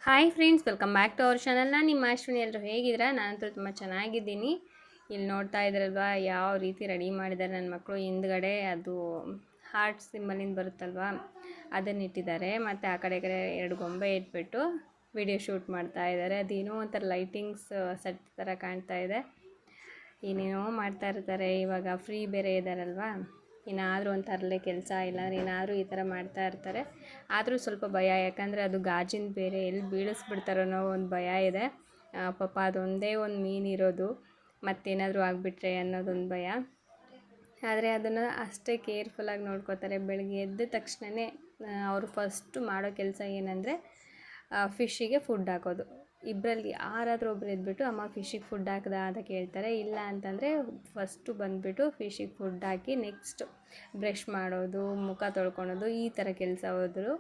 Hi friends, welcome back to our channel. ನಾನು ನಿಮ್ಮ ಅಶ್ವಿನಿ. ಎಲ್ಲರೂ ಹೇಗಿದ್ದೀರಾ? ನಾನಂತೂ ತುಂಬ ಚೆನ್ನಾಗಿದ್ದೀನಿ. ಇಲ್ಲಿ ನೋಡ್ತಾ ಇದ್ರಲ್ವಾ ಯಾವ ರೀತಿ ರೆಡಿ ಮಾಡಿದ್ದಾರೆ ನನ್ನ ಮಕ್ಕಳು. ಹಿಂದ್ಗಡೆ ಅದು ಹಾರ್ಟ್ ಸಿಂಬಲಿಂದ ಬರುತ್ತಲ್ವಾ, ಅದನ್ನು ಇಟ್ಟಿದ್ದಾರೆ. ಮತ್ತು ಆ ಕಡೆ ಎರಡು ಗೊಂಬೆ ಇಟ್ಬಿಟ್ಟು ವಿಡಿಯೋ ಶೂಟ್ ಮಾಡ್ತಾ ಇದ್ದಾರೆ. ಅದೇನೋ ಒಂಥರ ಲೈಟಿಂಗ್ಸ್ ಸೆಟ್ ಥರ ಕಾಣ್ತಾ ಇದೆ. ಏನೇನೋ ಮಾಡ್ತಾ ಇರ್ತಾರೆ. ಇವಾಗ ಫ್ರೀ ಬೇರೆ ಇದ್ದಾರಲ್ವಾ, ಏನಾದರೂ ಒಂದು ತರಲೆ ಕೆಲಸ ಇಲ್ಲಾಂದ್ರೆ ಏನಾದರೂ ಈ ಥರ ಮಾಡ್ತಾ ಇರ್ತಾರೆ. ಆದರೂ ಸ್ವಲ್ಪ ಭಯ, ಯಾಕಂದರೆ ಅದು ಗಾಜಿನ ಬೇರೆ, ಎಲ್ಲಿ ಬೀಳಿಸ್ಬಿಡ್ತಾರೋ ಅನ್ನೋ ಒಂದು ಭಯ ಇದೆ. ಪಾಪ ಅದೊಂದೇ ಒಂದು ಮೀನಿರೋದು, ಮತ್ತೇನಾದರೂ ಆಗಿಬಿಟ್ರೆ ಅನ್ನೋದೊಂದು ಭಯ. ಆದರೆ ಅದನ್ನು ಅಷ್ಟೇ ಕೇರ್ಫುಲ್ಲಾಗಿ ನೋಡ್ಕೋತಾರೆ. ಬೆಳಗ್ಗೆ ಎದ್ದ ತಕ್ಷಣವೇ ಅವರು ಫಸ್ಟು ಮಾಡೋ ಕೆಲಸ ಏನಂದರೆ ಫಿಶ್ಶಿಗೆ ಫುಡ್ ಹಾಕೋದು. ಇಬ್ಬರಲ್ಲಿ ಯಾರಾದರೂ ಒಬ್ರು ಎದ್ಬಿಟ್ಟು ಅಮ್ಮ ಫಿಶ್ಶಿಗೆ ಫುಡ್ ಹಾಕ್ದಾ ಅಂತ ಕೇಳ್ತಾರೆ. ಇಲ್ಲ ಅಂತಂದರೆ ಫಸ್ಟು ಬಂದುಬಿಟ್ಟು ಫಿಶ್ಶಿಗೆ ಫುಡ್ ಹಾಕಿ ನೆಕ್ಸ್ಟ್ ಬ್ರಷ್ ಮಾಡೋದು, ಮುಖ ತೊಳ್ಕೊಳೋದು, ಈ ಥರ ಕೆಲಸ ಹೋದರು.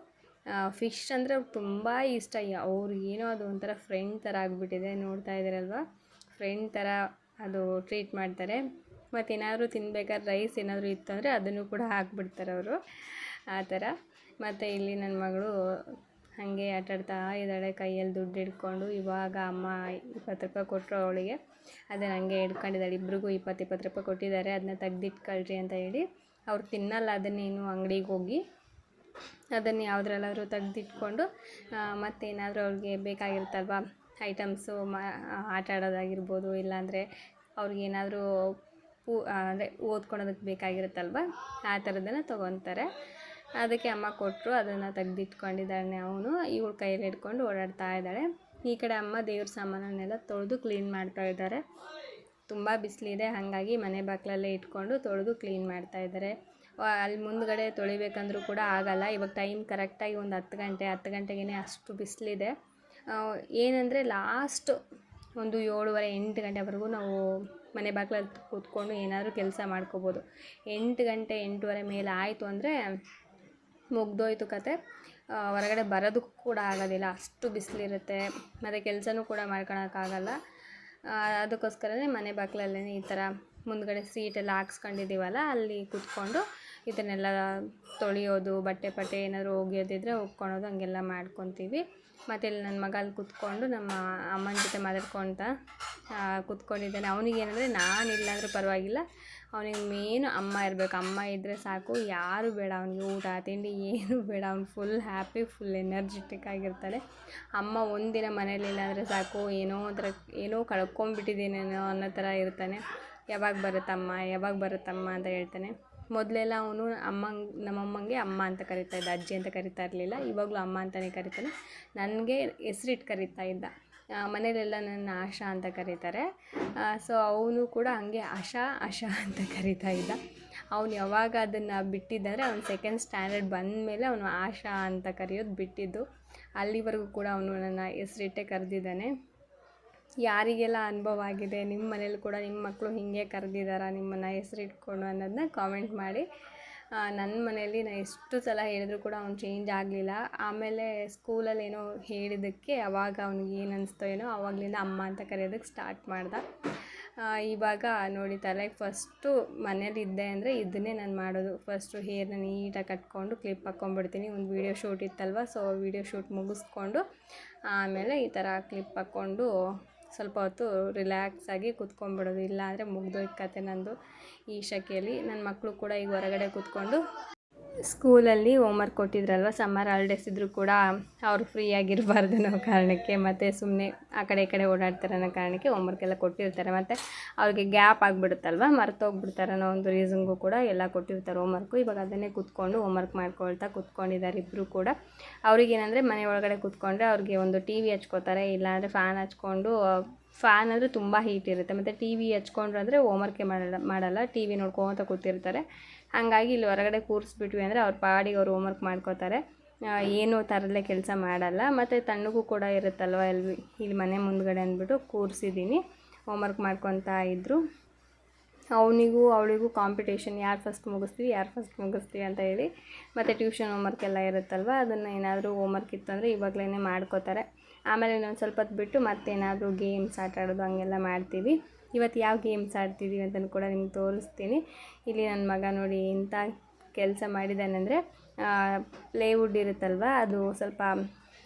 ಫಿಶ್ ಅಂದರೆ ಅವ್ರಿಗೆ ತುಂಬ ಇಷ್ಟ. ಅವ್ರಿಗೇನೋ ಅದು ಒಂಥರ ಫ್ರೆಂಡ್ ಥರ ಆಗಿಬಿಟ್ಟಿದೆ. ನೋಡ್ತಾ ಇದ್ದೀರಲ್ವ, ಫ್ರೆಂಡ್ ಥರ ಅದು ಟ್ರೀಟ್ ಮಾಡ್ತಾರೆ. ಮತ್ತು ಏನಾದರೂ ತಿನ್ಬೇಕಾದ್ರೆ ರೈಸ್ ಏನಾದರೂ ಇತ್ತು ಅಂದರೆ ಅದನ್ನು ಕೂಡ ಹಾಕ್ಬಿಡ್ತಾರೆ ಅವರು, ಆ ಥರ. ಮತ್ತು ಇಲ್ಲಿ ನನ್ನ ಮಗಳು ಹಾಗೆ ಆಟಾಡ್ತಾ ಇದ್ದಾಳೆ, ಕೈಯಲ್ಲಿ ದುಡ್ಡು ಹಿಡ್ಕೊಂಡು. ಇವಾಗ ಅಮ್ಮ 20 ರೂಪಾಯಿ ಕೊಟ್ಟರು ಅವಳಿಗೆ, ಅದನ್ನು ಹಂಗೆ ಹಿಡ್ಕೊಂಡಿದ್ದಾಳೆ. ಇಬ್ರಿಗೂ 20 ರೂಪಾಯಿ ಕೊಟ್ಟಿದ್ದಾರೆ. ಅದನ್ನ ತೆಗ್ದಿಟ್ಕೊಳ್ರಿ ಅಂತ ಹೇಳಿ. ಅವ್ರು ತಿನ್ನಲ್ಲ ಅದನ್ನೇನು, ಅಂಗಡಿಗೆ ಹೋಗಿ ಅದನ್ನು ಯಾವುದ್ರಲ್ಲಾದ್ರೂ ತೆಗ್ದಿಟ್ಕೊಂಡು ಮತ್ತೇನಾದರೂ ಅವ್ರಿಗೆ ಬೇಕಾಗಿರುತ್ತಲ್ವ ಐಟಮ್ಸು, ಆಟ ಆಡೋದಾಗಿರ್ಬೋದು, ಇಲ್ಲಾಂದರೆ ಅವ್ರಿಗೇನಾದರೂ ಅಂದರೆ ಓದ್ಕೊಳೋದಕ್ಕೆ ಬೇಕಾಗಿರುತ್ತಲ್ವ, ಆ ಥರದ್ದನ್ನು ತೊಗೊತಾರೆ. ಅದಕ್ಕೆ ಅಮ್ಮ ಕೊಟ್ಟರು, ಅದನ್ನು ತೆಗ್ದಿಟ್ಕೊಂಡಿದ್ದಾಳೆ. ಅವನು ಇವಳು ಕೈಯಲ್ಲಿ ಹಿಡ್ಕೊಂಡು ಓಡಾಡ್ತಾ ಇದ್ದಾಳೆ. ಈ ಕಡೆ ಅಮ್ಮ ದೇವ್ರ ಸಾಮಾನನ್ನೆಲ್ಲ ತೊಳೆದು ಕ್ಲೀನ್ ಮಾಡ್ತಾ ಇದ್ದಾರೆ. ತುಂಬ ಬಿಸಿಲಿದೆ, ಹಾಗಾಗಿ ಮನೆ ಬಾಗಿಲಲ್ಲೇ ಇಟ್ಕೊಂಡು ತೊಳೆದು ಕ್ಲೀನ್ ಮಾಡ್ತಾ ಇದ್ದಾರೆ. ಅಲ್ಲಿ ಮುಂದ್ಗಡೆ ತೊಳಿಬೇಕಂದ್ರೂ ಕೂಡ ಆಗಲ್ಲ. ಇವಾಗ ಟೈಮ್ ಕರೆಕ್ಟಾಗಿ ಒಂದು 10 ಗಂಟೆಗೇ ಅಷ್ಟು ಬಿಸಿಲಿದೆ. ಏನಂದರೆ ಲಾಸ್ಟ್ ಒಂದು 7:30 8 ಗಂಟೆವರೆಗೂ ನಾವು ಮನೆ ಬಾಗಿಲಲ್ಲಿ ಕೂತ್ಕೊಂಡು ಏನಾದರೂ ಕೆಲಸ ಮಾಡ್ಕೋಬೋದು. 8 ಗಂಟೆ 8:30 ಮೇಲೆ ಆಯಿತು ಅಂದರೆ ಮುಗ್ದೋಯ್ತು ಕತೆ. ಹೊರಗಡೆ ಬರೋದಕ್ಕೂ ಕೂಡ ಆಗೋದಿಲ್ಲ, ಅಷ್ಟು ಬಿಸಿಲಿರುತ್ತೆ. ಮತ್ತು ಕೆಲಸನೂ ಕೂಡ ಮಾಡ್ಕೊಳಕ್ಕಾಗಲ್ಲ. ಅದಕ್ಕೋಸ್ಕರನೇ ಮನೆ ಬಾಗಿಲಲ್ಲೇ ಈ ಥರ ಮುಂದ್ಗಡೆ ಸೀಟೆಲ್ಲ ಹಾಕ್ಸ್ಕೊಂಡಿದ್ದೀವಲ್ಲ, ಅಲ್ಲಿ ಕೂತ್ಕೊಂಡು ಇದನ್ನೆಲ್ಲ ತೊಳೆಯೋದು, ಬಟ್ಟೆ ಏನಾದರೂ ಒಗೆಯೋದಿದ್ರೆ ಒಗ್ಕೊಳೋದು, ಹಂಗೆಲ್ಲ ಮಾಡ್ಕೊತೀವಿ. ಮತ್ತು ಇಲ್ಲಿ ನನ್ನ ಮಗ ಅಲ್ಲಿ ಕೂತ್ಕೊಂಡು ನಮ್ಮ ಅಮ್ಮನ ಜೊತೆ ಮಾತಾಡ್ಕೊತ ಕೂತ್ಕೊಂಡಿದ್ದಾನೆ. ಅವನಿಗೇನಂದರೆ ನಾನಿಲ್ಲಾಂದ್ರೂ ಪರವಾಗಿಲ್ಲ, ಅವನಿಗೆ ಮೇನು ಅಮ್ಮ ಇರಬೇಕು. ಅಮ್ಮ ಇದ್ದರೆ ಸಾಕು, ಯಾರೂ ಬೇಡ ಅವನಿಗೆ. ಊಟ ತಿಂಡಿ ಏನೂ ಬೇಡ, ಅವ್ನು ಫುಲ್ ಹ್ಯಾಪಿ, ಫುಲ್ ಎನರ್ಜೆಟಿಕ್ ಆಗಿರ್ತಾನೆ. ಅಮ್ಮ ಒಂದಿನ ಮನೇಲಿಲ್ಲ ಅಂದರೆ ಸಾಕು, ಏನೋ ಕಳ್ಕೊಂಬಿಟ್ಟಿದ್ದೀನೇನೋ ಅನ್ನೋ ಥರ ಇರ್ತಾನೆ. ಯಾವಾಗ ಬರುತ್ತಮ್ಮ ಅಂತ ಹೇಳ್ತಾನೆ. ಮೊದಲೆಲ್ಲ ಅವನು ನಮ್ಮಮ್ಮಂಗೆ ಅಮ್ಮ ಅಂತ ಕರಿತಾ ಇದ್ದ, ಅಜ್ಜಿ ಅಂತ ಕರಿತಾ ಇರಲಿಲ್ಲ. ಇವಾಗಲೂ ಅಮ್ಮ ಅಂತಲೇ ಕರಿತಾನೆ. ನನಗೆ ಹೆಸ್ರಿಟ್ಟು ಕರಿತಾ ಇದ್ದ. ಮನೇಲೆಲ್ಲ ನನ್ನ ಆಶಾ ಅಂತ ಕರೀತಾರೆ. ಸೊ ಅವನು ಕೂಡ ಹಂಗೆ ಆಶಾ ಅಂತ ಕರಿತಾ ಇದ್ದ. ಅವನು ಯಾವಾಗ ಅದನ್ನು ಬಿಟ್ಟಿದ್ದಂದರೆ ಅವನು 2nd ಸ್ಟ್ಯಾಂಡರ್ಡ್ ಬಂದಮೇಲೆ ಅವನು ಆಶಾ ಅಂತ ಕರೆಯೋದು ಬಿಟ್ಟಿದ್ದು. ಅಲ್ಲಿವರೆಗೂ ಕೂಡ ಅವನು ನನ್ನ ಹೆಸ್ರಿಟ್ಟೇ ಕರೆದಿದ್ದಾನೆ. ಯಾರಿಗೆಲ್ಲ ಅನುಭವ ಆಗಿದೆ, ನಿಮ್ಮ ಮನೇಲಿ ಕೂಡ ನಿಮ್ಮ ಮಕ್ಕಳು ಹೀಗೆ ಕರೆದಿದ್ದಾರಾ ನಿಮ್ಮನ್ನು ಹೆಸರಿಟ್ಕೊಂಡು ಅನ್ನೋದನ್ನ ಕಾಮೆಂಟ್ ಮಾಡಿ. ನನ್ನ ಮನೆಯಲ್ಲಿ ನಾನು ಎಷ್ಟು ಸಲ ಹೇಳಿದ್ರು ಕೂಡ ಅವ್ನು ಚೇಂಜ್ ಆಗಲಿಲ್ಲ. ಆಮೇಲೆ ಸ್ಕೂಲಲ್ಲಿ ಏನೋ ಹೇಳಿದ್ದಕ್ಕೆ ಅವಾಗ ಅವ್ನಿಗೆ ಏನು ಅನಿಸ್ತೋ ಏನೋ, ಆವಾಗಲಿಂದ ಅಮ್ಮ ಅಂತ ಕರೆಯೋದಕ್ಕೆ ಸ್ಟಾರ್ಟ್ ಮಾಡ್ದೆ. ಇವಾಗ ನೋಡಿ, ತಲೆಗೆ ಫಸ್ಟು ಮನೇಲಿ ಇದ್ದೆ ಅಂದರೆ ಇದನ್ನೇ ನಾನು ಮಾಡೋದು. ಫಸ್ಟು ಹೇರ್ನ ನೀಟಾಗಿ ಕಟ್ಕೊಂಡು ಕ್ಲಿಪ್ ಹಾಕ್ಕೊಂಡ್ಬಿಡ್ತೀನಿ. ಒಂದು ವೀಡಿಯೋ ಶೂಟ್ ಇತ್ತಲ್ವ, ಸೊ ವೀಡಿಯೋ ಶೂಟ್ ಮುಗಿಸ್ಕೊಂಡು ಆಮೇಲೆ ಈ ಥರ ಕ್ಲಿಪ್ ಹಾಕ್ಕೊಂಡು ಸ್ವಲ್ಪ ಹೊತ್ತು ರಿಲ್ಯಾಕ್ಸಾಗಿ ಕೂತ್ಕೊಂಡ್ಬಿಡೋದು. ಇಲ್ಲ ಅಂದರೆ ಮುಗ್ದೋಯ್ತು ಕತೆ ನಂದು ಈ ಶಕೆಯಲ್ಲಿ. ನನ್ನ ಮಕ್ಕಳು ಕೂಡ ಈಗ ಹೊರಗಡೆ ಕೂತ್ಕೊಂಡು ಸ್ಕೂಲಲ್ಲಿ ಹೋಮ್ವರ್ಕ್ ಕೊಟ್ಟಿದ್ರಲ್ವ, ಸಮ್ಮರ್ ಹಾಲಿಡೇಸ್ ಇದ್ದರೂ ಕೂಡ ಅವರು ಫ್ರೀಯಾಗಿರಬಾರ್ದು ಅನ್ನೋ ಕಾರಣಕ್ಕೆ, ಮತ್ತು ಸುಮ್ಮನೆ ಆ ಕಡೆ ಈ ಕಡೆ ಓಡಾಡ್ತಾರೆ ಅನ್ನೋ ಕಾರಣಕ್ಕೆ ಹೋಮ್ವರ್ಕ್ ಎಲ್ಲ ಕೊಟ್ಟಿರ್ತಾರೆ. ಮತ್ತು ಅವ್ರಿಗೆ ಗ್ಯಾಪ್ ಆಗಿಬಿಡುತ್ತಲ್ವ, ಮರ್ತೋಗ್ಬಿಡ್ತಾರೆ ಅನ್ನೋ ಒಂದು ರೀಸನ್ಗೂ ಕೂಡ ಎಲ್ಲ ಕೊಟ್ಟಿರ್ತಾರೆ ಹೋಮ್ವರ್ಕು. ಇವಾಗ ಅದನ್ನೇ ಕೂತ್ಕೊಂಡು ಹೋಮ್ವರ್ಕ್ ಮಾಡ್ಕೊಳ್ತಾ ಕೂತ್ಕೊಂಡಿದ್ದಾರೆ ಇಬ್ಬರು ಕೂಡ. ಅವ್ರಿಗೇನೆಂದರೆ ಮನೆ ಒಳಗಡೆ ಕೂತ್ಕೊಂಡ್ರೆ ಅವ್ರಿಗೆ ಒಂದು ಟಿ ವಿ ಹಚ್ಕೋತಾರೆ, ಇಲ್ಲಾಂದರೆ ಫ್ಯಾನ್ ಹಚ್ಕೊಂಡು. ಫ್ಯಾನ್ ಅಂದರೆ ತುಂಬ ಹೀಟ್ ಇರುತ್ತೆ, ಮತ್ತು ಟಿ ವಿ ಹಚ್ಕೊಂಡ್ರು ಅಂದರೆ ಹೋಮ್ವರ್ಕೇ ಮಾಡಲ್ಲ, ಟಿ ವಿ ನೋಡ್ಕೊತ ಕೂತಿರ್ತಾರೆ. ಹಾಗಾಗಿ ಇಲ್ಲಿ ಹೊರಗಡೆ ಕೂರಿಸ್ಬಿಟ್ವಿ ಅಂದರೆ ಅವ್ರ ಪಾಡಿಗೆ ಅವ್ರು ಹೋಮ್ವರ್ಕ್ ಮಾಡ್ಕೋತಾರೆ, ಏನೂ ತರಲೆ ಕೆಲಸ ಮಾಡಲ್ಲ. ಮತ್ತು ತಣ್ಣಗೂ ಕೂಡ ಇರುತ್ತಲ್ವ ಇಲ್ಲಿ ಮನೆ ಮುಂದ್ಗಡೆ ಅಂದ್ಬಿಟ್ಟು ಕೂರಿಸಿದ್ದೀನಿ. ಹೋಮ್ವರ್ಕ್ ಮಾಡ್ಕೊತಾ ಇದ್ದರು. ಅವಳಿಗೂ ಕಾಂಪಿಟೇಷನ್, ಯಾರು ಫಸ್ಟ್ ಮುಗಿಸ್ತೀವಿ ಅಂತ ಹೇಳಿ. ಮತ್ತು ಟ್ಯೂಷನ್ ಹೋಮ್ವರ್ಕ್ ಎಲ್ಲ ಇರುತ್ತಲ್ವ, ಅದನ್ನು ಏನಾದರೂ ಹೋಮ್ವರ್ಕ್ ಇತ್ತು ಅಂದರೆ ಇವಾಗಲೇ ಮಾಡ್ಕೋತಾರೆ. ಆಮೇಲೆ ಇನ್ನೊಂದು ಸ್ವಲ್ಪ ಹೊತ್ತು ಬಿಟ್ಟು ಮತ್ತೇನಾದರೂ ಗೇಮ್ಸ್ ಆಟ ಆಡೋದು ಹಂಗೆಲ್ಲ ಮಾಡ್ತೀವಿ. ಇವತ್ತು ಯಾವ ಗೇಮ್ಸ್ ಆಡ್ತಿದ್ದೀವಿ ಅಂತಲೂ ಕೂಡ ನಿಮ್ಗೆ ತೋರಿಸ್ತೀನಿ. ಇಲ್ಲಿ ನನ್ನ ಮಗ ನೋಡಿ ಇಂಥ ಕೆಲಸ ಮಾಡಿದ್ದಾನೆ ಅಂದರೆ, ಪ್ಲೇವುಡ್ ಇರುತ್ತಲ್ವ, ಅದು ಸ್ವಲ್ಪ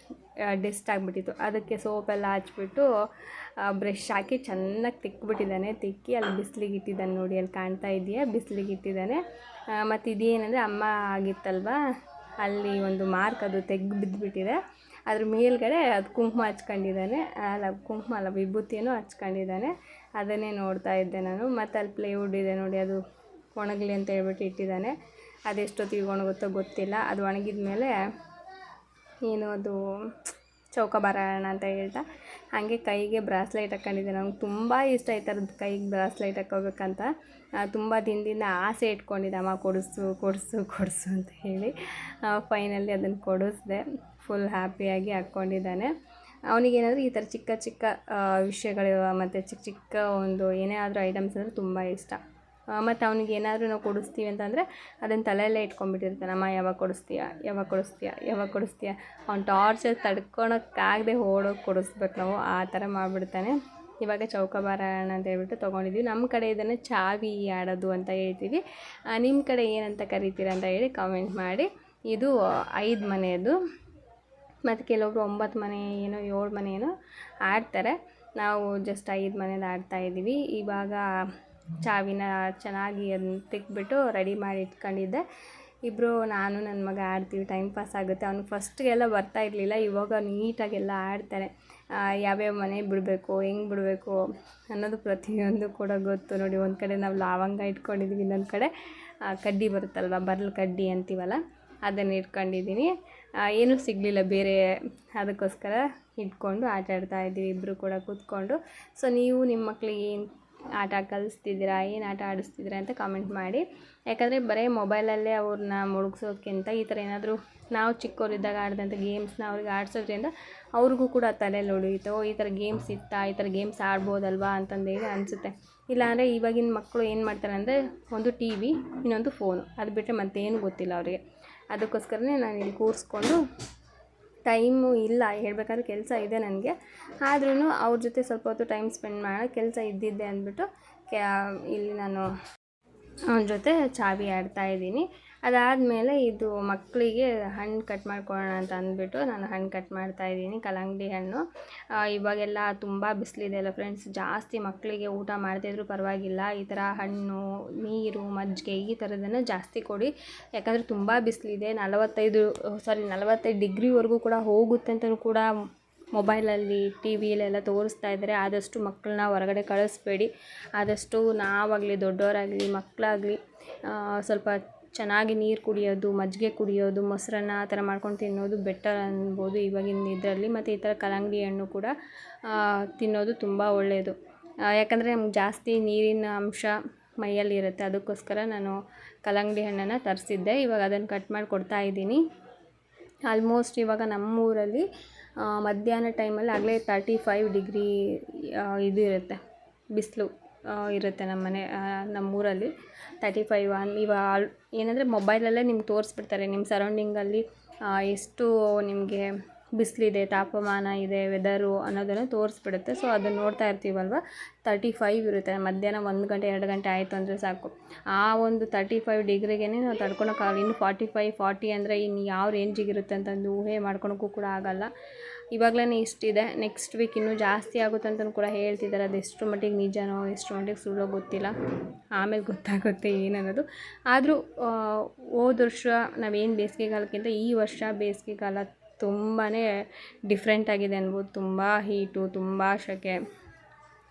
ಡೆಸ್ಟ್ ಆಗಿಬಿಟ್ಟಿತ್ತು. ಅದಕ್ಕೆ ಸೋಪೆಲ್ಲ ಹಚ್ಬಿಟ್ಟು ಬ್ರಷ್ ಹಾಕಿ ಚೆನ್ನಾಗಿ ತಿಕ್ಕಿಬಿಟ್ಟಿದ್ದಾನೆ. ತಿಕ್ಕಿ ಅಲ್ಲಿ ಬಿಸಿಲಿಗೆ ಇಟ್ಟಿದ್ದಾನೆ ನೋಡಿ, ಅಲ್ಲಿ ಕಾಣ್ತಾ ಇದೆಯಾ, ಬಿಸಿಲಿಗೆ ಇಟ್ಟಿದ್ದಾನೆ. ಮತ್ತು ಇದೇನೆಂದರೆ ಅಮ್ಮ ಆಗಿತ್ತಲ್ವ, ಅಲ್ಲಿ ಒಂದು ಮಾರ್ಕ್ ಅದು ತೆಗ್ದು ಬಿದ್ದುಬಿಟ್ಟಿದೆ. ಅದ್ರ ಮೇಲ್ಗಡೆ ಅದು ಕುಂಕುಮ ಹಚ್ಕೊಂಡಿದ್ದಾನೆ, ಅಲ್ಲ ಕುಂಕುಮ ಅಲ್ಲ ವಿಭೂತಿಯನ್ನು ಹಚ್ಕೊಂಡಿದ್ದಾನೆ. ಅದನ್ನೇ ನೋಡ್ತಾ ಇದ್ದೆ ನಾನು. ಮತ್ತು ಅಲ್ಲಿ ಪ್ಲೇವುಡ್ ಇದೆ ನೋಡಿ, ಅದು ಒಣಗಲಿ ಅಂತ ಹೇಳ್ಬಿಟ್ಟು ಇಟ್ಟಿದ್ದಾನೆ. ಅದೆಷ್ಟೊತ್ತಿಗೆ ಒಣಗುತ್ತೋ ಗೊತ್ತಿಲ್ಲ. ಅದು ಒಣಗಿದ ಮೇಲೆ ಏನು ಅದು ಚೌಕಾಬಾರ ಅಂತ ಹೇಳ್ತಾ ಹಾಗೆ ಕೈಗೆ ಬ್ರಾಸ್ಲೈಟ್ ಹಾಕ್ಕೊಂಡಿದ್ದೆ. ನಂಗೆ ತುಂಬ ಇಷ್ಟ ಈ ಥರದ್ದು ಕೈಗೆ ಬ್ರಾಸ್ಲೈಟ್ ಹಾಕ್ಕೋಬೇಕಂತ. ತುಂಬ ದಿನದಿಂದ ಆಸೆ ಇಟ್ಕೊಂಡಿದ್ದೆ, ಅಮ್ಮ ಕೊಡಿಸು ಕೊಡಿಸು ಕೊಡಿಸು ಅಂತ ಹೇಳಿ. ಫೈನಲಿ ಅದನ್ನು ಕೊಡಿಸ್ದೆ. ಫುಲ್ ಹ್ಯಾಪಿಯಾಗಿ ಹಾಕ್ಕೊಂಡಿದ್ದಾನೆ. ಅವನಿಗೇನಾದರೂ ಈ ಥರ ಚಿಕ್ಕ ಚಿಕ್ಕ ವಿಷಯಗಳು ಮತ್ತು ಚಿಕ್ಕ ಚಿಕ್ಕ ಒಂದು ಏನೇ ಆದರೂ ಐಟಮ್ಸ್ ಅಂದರೆ ತುಂಬ ಇಷ್ಟ. ಮತ್ತು ಅವ್ನಿಗೆ ಏನಾದರೂ ನಾವು ಕೊಡಿಸ್ತೀವಿ ಅಂತಂದರೆ ಅದನ್ನು ತಲೆಯಲ್ಲೇ ಇಟ್ಕೊಂಡ್ಬಿಟ್ಟಿರ್ತಾನೆ. ಅಮ್ಮ ಯಾವಾಗ ಕೊಡಿಸ್ತೀಯಾ, ಯಾವಾಗ ಕೊಡಿಸ್ತೀಯಾ, ಯಾವಾಗ ಕೊಡಿಸ್ತೀಯಾ. ಅವ್ನು ಟಾರ್ಚರ್ ತಡ್ಕೊಳಕ್ಕಾಗದೆ ಓಡೋಗಿ ಕೊಡಿಸ್ಬೇಕು ನಾವು, ಆ ಥರ ಮಾಡಿಬಿಡ್ತಾನೆ. ಇವಾಗ ಚೌಕಾಬಾರ ಅಂತ ಹೇಳ್ಬಿಟ್ಟು ತೊಗೊಂಡಿದ್ದೀವಿ. ನಮ್ಮ ಕಡೆ ಇದನ್ನು ಚಾವಿ ಆಡೋದು ಅಂತ ಹೇಳ್ತೀವಿ. ನಿಮ್ಮ ಕಡೆ ಏನಂತ ಕರಿತೀರ ಅಂತ ಹೇಳಿ ಕಾಮೆಂಟ್ ಮಾಡಿ. ಇದು 5 ಮನೆಯದು, ಮತ್ತು ಕೆಲವೊಬ್ರು 9 ಮನೆ ಏನೋ 7 ಮನೆ ಏನೋ ಆಡ್ತಾರೆ. ನಾವು ಜಸ್ಟ್ 5 ಮನೇದು ಆಡ್ತಾಯಿದ್ದೀವಿ. ಇವಾಗ ಚಾವಿನ ಚೆನ್ನಾಗಿ ಅದನ್ನ ತೆಗ್ದುಬಿಟ್ಟು ರೆಡಿ ಮಾಡಿ ಇಟ್ಕೊಂಡಿದ್ದೆ. ಇಬ್ಬರು ನಾನು ನನ್ನ ಮಗ ಆಡ್ತೀವಿ, ಟೈಮ್ ಪಾಸ್ ಆಗುತ್ತೆ. ಅವ್ನಿಗೆ ಫಸ್ಟಿಗೆಲ್ಲ ಬರ್ತಾ ಇರಲಿಲ್ಲ, ಇವಾಗ ನೀಟಾಗೆಲ್ಲ ಆಡ್ತಾನೆ. ಯಾವ್ಯಾವ ಮನೆ ಬಿಡಬೇಕು, ಹೆಂಗೆ ಬಿಡಬೇಕು ಅನ್ನೋದು ಪ್ರತಿಯೊಂದು ಕೂಡ ಗೊತ್ತು ನೋಡಿ. ಒಂದು ಕಡೆ ನಾವು ಲವಂಗ ಇಟ್ಕೊಂಡಿದ್ದೀವಿ, ಇನ್ನೊಂದು ಕಡೆ ಕಡ್ಡಿ ಬರುತ್ತಲ್ವ, ಬರ್ಲು ಕಡ್ಡಿ ಅಂತೀವಲ್ಲ, ಅದನ್ನು ಇಟ್ಕೊಂಡಿದ್ದೀನಿ. ಏನೂ ಸಿಗಲಿಲ್ಲ ಬೇರೆ, ಅದಕ್ಕೋಸ್ಕರ ಇಟ್ಕೊಂಡು ಆಟ ಆಡ್ತಾಯಿದ್ದೀವಿ ಇಬ್ಬರು ಕೂಡ ಕೂತ್ಕೊಂಡು. ಸೊ ನೀವು ನಿಮ್ಮ ಮಕ್ಕಳಿಗೆ ಏನು ಆಟ ಕಲಿಸ್ತಿದ್ದೀರಾ, ಏನು ಆಟ ಆಡಿಸ್ತಿದ್ದೀರಾ ಅಂತ ಕಾಮೆಂಟ್ ಮಾಡಿ. ಯಾಕಂದರೆ ಬರೀ ಮೊಬೈಲಲ್ಲೇ ಅವ್ರನ್ನ ಮುಳುಗ್ಸೋಕ್ಕಿಂತ ಈ ಥರ ಏನಾದರೂ ನಾವು ಚಿಕ್ಕವರಿದ್ದಾಗ ಆಡಿದಂಥ ಗೇಮ್ಸ್ನ ಅವ್ರಿಗೆ ಆಡಿಸೋದ್ರಿಂದ ಅವ್ರಿಗೂ ಕೂಡ ತಲೆಯಲ್ಲಿ ಉಳಿಯುತ್ತೆ. ಈ ಥರ ಗೇಮ್ಸ್ ಇತ್ತಾ, ಈ ಥರ ಗೇಮ್ಸ್ ಆಡ್ಬೋದಲ್ವಾ ಅಂತಂದೇಳಿ ಅನಿಸುತ್ತೆ. ಇಲ್ಲಾಂದರೆ ಇವಾಗಿನ ಮಕ್ಕಳು ಏನು ಮಾಡ್ತಾರೆ ಅಂದರೆ ಒಂದು ಟಿ ವಿ, ಇನ್ನೊಂದು ಫೋನು, ಅದು ಬಿಟ್ಟರೆ ಮತ್ತೇನು ಗೊತ್ತಿಲ್ಲ ಅವರಿಗೆ. ಅದಕ್ಕೋಸ್ಕರನೇ ನಾನು ಇಲ್ಲಿ ಕೂರಿಸ್ಕೊಂಡು, ಟೈಮು ಇಲ್ಲ ಹೇಳ್ಬೇಕಾದ್ರೆ ಕೆಲಸ ಇದೆ ನನಗೆ, ಆದ್ರೂ ಅವ್ರ ಜೊತೆ ಸ್ವಲ್ಪ ಹೊತ್ತು ಟೈಮ್ ಸ್ಪೆಂಡ್ ಮಾಡೋ ಕೆಲಸ ಇದ್ದಿದ್ದೆ ಅಂದ್ಬಿಟ್ಟು ಇಲ್ಲಿ ನಾನು ಅವನ ಜೊತೆ ಚಾವಿ ಆಡ್ತಾಯಿದ್ದೀನಿ. ಅದಾದಮೇಲೆ ಇದು ಮಕ್ಕಳಿಗೆ ಹಣ್ಣು ಕಟ್ ಮಾಡ್ಕೊಳ್ಳೋಣ ಅಂತ ಅಂದ್ಬಿಟ್ಟು ನಾನು ಹಣ್ಣು ಕಟ್ ಮಾಡ್ತಾಯಿದ್ದೀನಿ, ಕಲ್ಲಂಗಡಿ ಹಣ್ಣು. ಇವಾಗೆಲ್ಲ ತುಂಬ ಬಿಸಿಲಿದೆ ಅಲ್ಲ ಫ್ರೆಂಡ್ಸ್, ಜಾಸ್ತಿ ಮಕ್ಕಳಿಗೆ ಊಟ ಮಾಡ್ತಾಯಿದ್ರು ಪರವಾಗಿಲ್ಲ, ಈ ಥರ ಹಣ್ಣು, ನೀರು, ಮಜ್ಜಿಗೆ ಈ ಥರದನ್ನು ಜಾಸ್ತಿ ಕೊಡಿ. ಯಾಕಂದರೆ ತುಂಬ ಬಿಸಿಲಿದೆ. 45 ಡಿಗ್ರಿವರೆಗೂ ಕೂಡ ಹೋಗುತ್ತೆ ಅಂತಲೂ ಕೂಡ ಮೊಬೈಲಲ್ಲಿ ಟಿ ವಿಯಲ್ಲೆಲ್ಲ ತೋರಿಸ್ತಾ ಇದ್ದಾರೆ. ಆದಷ್ಟು ಮಕ್ಕಳನ್ನ ಹೊರಗಡೆ ಕಳಿಸ್ಬೇಡಿ. ಆದಷ್ಟು ನಾವಾಗಲಿ ದೊಡ್ಡವರಾಗಲಿ ಮಕ್ಕಳಾಗಲಿ ಸ್ವಲ್ಪ ಚೆನ್ನಾಗಿ ನೀರು ಕುಡಿಯೋದು, ಮಜ್ಜಿಗೆ ಕುಡಿಯೋದು, ಮೊಸರನ್ನ ಆ ಥರ ಮಾಡ್ಕೊಂಡು ತಿನ್ನೋದು ಬೆಟರ್ ಅನ್ಬೋದು ಇವಾಗಿನ ಇದರಲ್ಲಿ. ಮತ್ತು ಈ ಥರ ಕಲ್ಲಂಗಡಿ ಹಣ್ಣು ಕೂಡ ತಿನ್ನೋದು ತುಂಬ ಒಳ್ಳೆಯದು. ಯಾಕಂದರೆ ನಮ್ಗೆ ಜಾಸ್ತಿ ನೀರಿನ ಅಂಶ ಮೈಯಲ್ಲಿರುತ್ತೆ. ಅದಕ್ಕೋಸ್ಕರ ನಾನು ಕಲ್ಲಂಗಡಿ ಹಣ್ಣನ್ನು ತರಿಸಿದ್ದೆ. ಇವಾಗ ಅದನ್ನು ಕಟ್ ಮಾಡಿ ಕೊಡ್ತಾಯಿದ್ದೀನಿ. ಆಲ್ಮೋಸ್ಟ್ ಇವಾಗ ನಮ್ಮೂರಲ್ಲಿ ಮಧ್ಯಾಹ್ನ ಟೈಮಲ್ಲಿ ಆಗಲೇ 35 ಡಿಗ್ರಿ ಇದು ಇರುತ್ತೆ, ಬಿಸಿಲು ಇರುತ್ತೆ ನಮ್ಮೂರಲ್ಲಿ 35. ಇವಾಗ ಏನಂದರೆ ಮೊಬೈಲಲ್ಲೇ ನಿಮ್ಗೆ ತೋರಿಸ್ಬಿಡ್ತಾರೆ ನಿಮ್ಮ ಸರೌಂಡಿಂಗಲ್ಲಿ ಎಷ್ಟು ನಿಮಗೆ ಬಿಸಿಲಿದೆ, ತಾಪಮಾನ ಇದೆ, ವೆದರು ಅನ್ನೋದನ್ನು ತೋರಿಸ್ಬಿಡುತ್ತೆ. ಸೊ ಅದನ್ನು ನೋಡ್ತಾ ಇರ್ತೀವಲ್ವ, 35 ಇರುತ್ತೆ. ಮಧ್ಯಾಹ್ನ 1 ಗಂಟೆ 2 ಗಂಟೆ ಆಯಿತು ಅಂದರೆ ಸಾಕು, ಆ ಒಂದು 35 ಡಿಗ್ರಿಗೇ ನಾವು ತಡ್ಕೊಳಕ್ಕಾಗಲ್ಲ. ಇನ್ನು 45 40 ಅಂದರೆ ಇನ್ನು ಯಾವ ರೇಂಜಿಗಿರುತ್ತೆ ಅಂತಂದು ಊಹೆ ಮಾಡ್ಕೊಳಕ್ಕೂ ಕೂಡ ಆಗೋಲ್ಲ. ಇವಾಗಲೇ ಇಷ್ಟಿದೆ, ನೆಕ್ಸ್ಟ್ ವೀಕ್ ಇನ್ನೂ ಜಾಸ್ತಿ ಆಗುತ್ತೆ ಅಂತಲೂ ಕೂಡ ಹೇಳ್ತಿದ್ದಾರೆ. ಅದು ಎಷ್ಟು ಮಟ್ಟಿಗೆ ನಿಜನೋ ಎಷ್ಟು ಮಟ್ಟಿಗೆ ಸುಳ್ಳೋ ಗೊತ್ತಿಲ್ಲ, ಆಮೇಲೆ ಗೊತ್ತಾಗುತ್ತೆ ಏನನ್ನೋದು. ಆದರೂ ಹೋದ ವರ್ಷ ನಾವೇನು ಬೇಸಿಗೆಗಾಲಕ್ಕಿಂತ ಈ ವರ್ಷ ಬೇಸಿಗೆಗಾಲ ತುಂಬಾ ಡಿಫ್ರೆಂಟ್ ಆಗಿದೆ ಅನ್ಬೋದು. ತುಂಬ ಹೀಟು, ತುಂಬ ಸೆಕೆ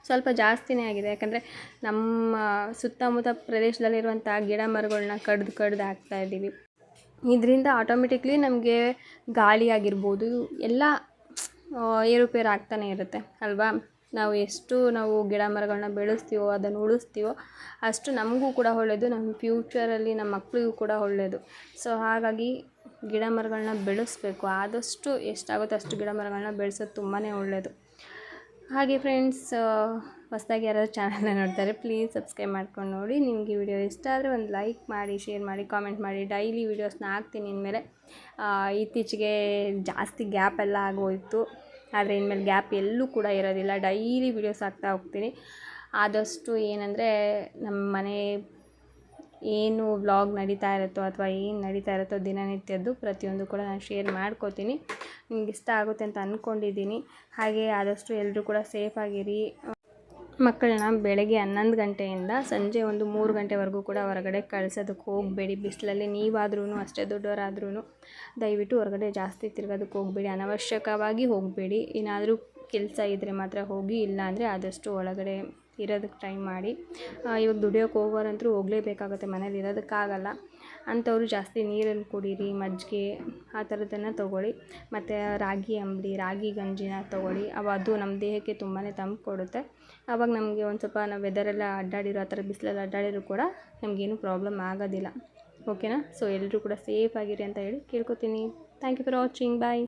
ಸ್ವಲ್ಪ ಜಾಸ್ತಿನೇ ಆಗಿದೆ. ಯಾಕಂದರೆ ನಮ್ಮ ಸುತ್ತಮುತ್ತ ಪ್ರದೇಶದಲ್ಲಿರುವಂಥ ಗಿಡ ಮರಗಳನ್ನ ಕಡ್ದು ಹಾಕ್ತಾಯಿದ್ದೀವಿ. ಇದರಿಂದ ಆಟೋಮೆಟಿಕ್ಲಿ ನಮಗೆ ಗಾಳಿ ಆಗಿರ್ಬೋದು ಎಲ್ಲ ಏರುಪೇರು ಆಗ್ತಾನೆ ಇರುತ್ತೆ ಅಲ್ವಾ. ನಾವು ಗಿಡ ಮರಗಳನ್ನ ಬೆಳೆಸ್ತೀವೋ, ಅದನ್ನು ಉಳಿಸ್ತೀವೋ ಅಷ್ಟು ನಮಗೂ ಕೂಡ ಒಳ್ಳೆಯದು, ನಮ್ಮ ಫ್ಯೂಚರಲ್ಲಿ ನಮ್ಮ ಮಕ್ಕಳಿಗೂ ಕೂಡ ಒಳ್ಳೆಯದು. ಸೊ ಹಾಗಾಗಿ ಗಿಡ ಮರಗಳನ್ನ ಬೆಳೆಸಬೇಕು. ಆದಷ್ಟು ಎಷ್ಟಾಗುತ್ತೋ ಅಷ್ಟು ಗಿಡ ಮರಗಳನ್ನ ಬೆಳೆಸೋದು ತುಂಬಾ ಒಳ್ಳೆಯದು. ಹಾಗೆ ಫ್ರೆಂಡ್ಸ್, ಹೊಸದಾಗಿ ಯಾರಾದರೂ ಚಾನಲ್ನ ನೋಡ್ತಾರೆ ಪ್ಲೀಸ್ ಸಬ್ಸ್ಕ್ರೈಬ್ ಮಾಡ್ಕೊಂಡು ನೋಡಿ. ನಿಮಗೆ ವಿಡಿಯೋ ಇಷ್ಟ ಆದರೆ ಒಂದು ಲೈಕ್ ಮಾಡಿ, ಶೇರ್ ಮಾಡಿ, ಕಾಮೆಂಟ್ ಮಾಡಿ. ಡೈಲಿ ವೀಡಿಯೋಸ್ನ ಹಾಕ್ತೀನಿ ಇನ್ಮೇಲೆ. ಇತ್ತೀಚೆಗೆ ಜಾಸ್ತಿ ಗ್ಯಾಪ್ ಎಲ್ಲ ಆಗೋಯಿತು, ಆದರೆ ಇನ್ಮೇಲೆ ಗ್ಯಾಪ್ ಎಲ್ಲೂ ಕೂಡ ಇರೋದಿಲ್ಲ. ಡೈಲಿ ವೀಡಿಯೋಸ್ ಹಾಕ್ತಾ ಹೋಗ್ತೀನಿ. ಆದಷ್ಟು ಏನಂದರೆ ನಮ್ಮ ಮನೆ ಏನು ವ್ಲಾಗ್ ನಡೀತಾ ಇರುತ್ತೋ ಅಥವಾ ಏನು ನಡೀತಾ ಇರುತ್ತೋ ದಿನನಿತ್ಯದ್ದು ಪ್ರತಿಯೊಂದು ಕೂಡ ನಾನು ಶೇರ್ ಮಾಡ್ಕೋತೀನಿ. ನಿಮ್ಗೆ ಇಷ್ಟ ಆಗುತ್ತೆ ಅಂತ ಅಂದ್ಕೊಂಡಿದ್ದೀನಿ. ಹಾಗೆ ಆದಷ್ಟು ಎಲ್ಲರೂ ಕೂಡ ಸೇಫಾಗಿರಿ. ಮಕ್ಕಳನ್ನ ಬೆಳಗ್ಗೆ 11 ಗಂಟೆಯಿಂದ ಸಂಜೆ ಒಂದು 3 ಗಂಟೆವರೆಗೂ ಕೂಡ ಹೊರಗಡೆ ಕಳ್ಸೋದಕ್ಕೆ ಹೋಗಬೇಡಿ. ಬಿಸಿಲಲ್ಲಿ ನೀವಾದ್ರೂ ಅಷ್ಟೇ, ದೊಡ್ಡವರಾದ್ರೂ ದಯವಿಟ್ಟು ಹೊರಗಡೆ ಜಾಸ್ತಿ ತಿರ್ಗೋದಕ್ಕೆ ಹೋಗಬೇಡಿ. ಅನವಶ್ಯಕವಾಗಿ ಹೋಗಬೇಡಿ. ಏನಾದರೂ ಕೆಲಸ ಇದ್ದರೆ ಮಾತ್ರ ಹೋಗಿ, ಇಲ್ಲ ಅಂದರೆ ಆದಷ್ಟು ಒಳಗಡೆ ಇರೋದಕ್ಕೆ ಟ್ರೈ ಮಾಡಿ. ಇವಾಗ ದುಡಿಯೋಕ್ಕೆ ಹೋಗೋರಂತೂ ಹೋಗಲೇಬೇಕಾಗುತ್ತೆ, ಮನೇಲಿ ಇರೋದಕ್ಕಾಗಲ್ಲ. ಅಂಥವ್ರು ಜಾಸ್ತಿ ನೀರನ್ನು ಕುಡೀರಿ, ಮಜ್ಜಿಗೆ ಆ ಥರದ್ದನ್ನು ತೊಗೊಳ್ಳಿ. ಮತ್ತು ರಾಗಿ ಅಂಬಲಿ, ರಾಗಿ ಗಂಜಿನ ತೊಗೊಳ್ಳಿ. ಅದು ನಮ್ಮ ದೇಹಕ್ಕೆ ತುಂಬಾ ತಂಪು ಕೊಡುತ್ತೆ. ಆವಾಗ ನಮಗೆ ಒಂದು ಸ್ವಲ್ಪ ನಾವು ವೆದರೆಲ್ಲ ಅಡ್ಡಾಡಿರೋ, ಆ ಥರ ಬಿಸಿಲಲ್ಲಿ ಅಡ್ಡಾಡಿರೂ ಕೂಡ ನಮಗೇನು ಪ್ರಾಬ್ಲಮ್ ಆಗೋದಿಲ್ಲ. ಓಕೆನಾ? ಸೊ ಎಲ್ಲರೂ ಕೂಡ ಸೇಫಾಗಿರಿ ಅಂತ ಹೇಳಿ ಕೇಳ್ಕೊತೀನಿ. Thank you for watching. Bye.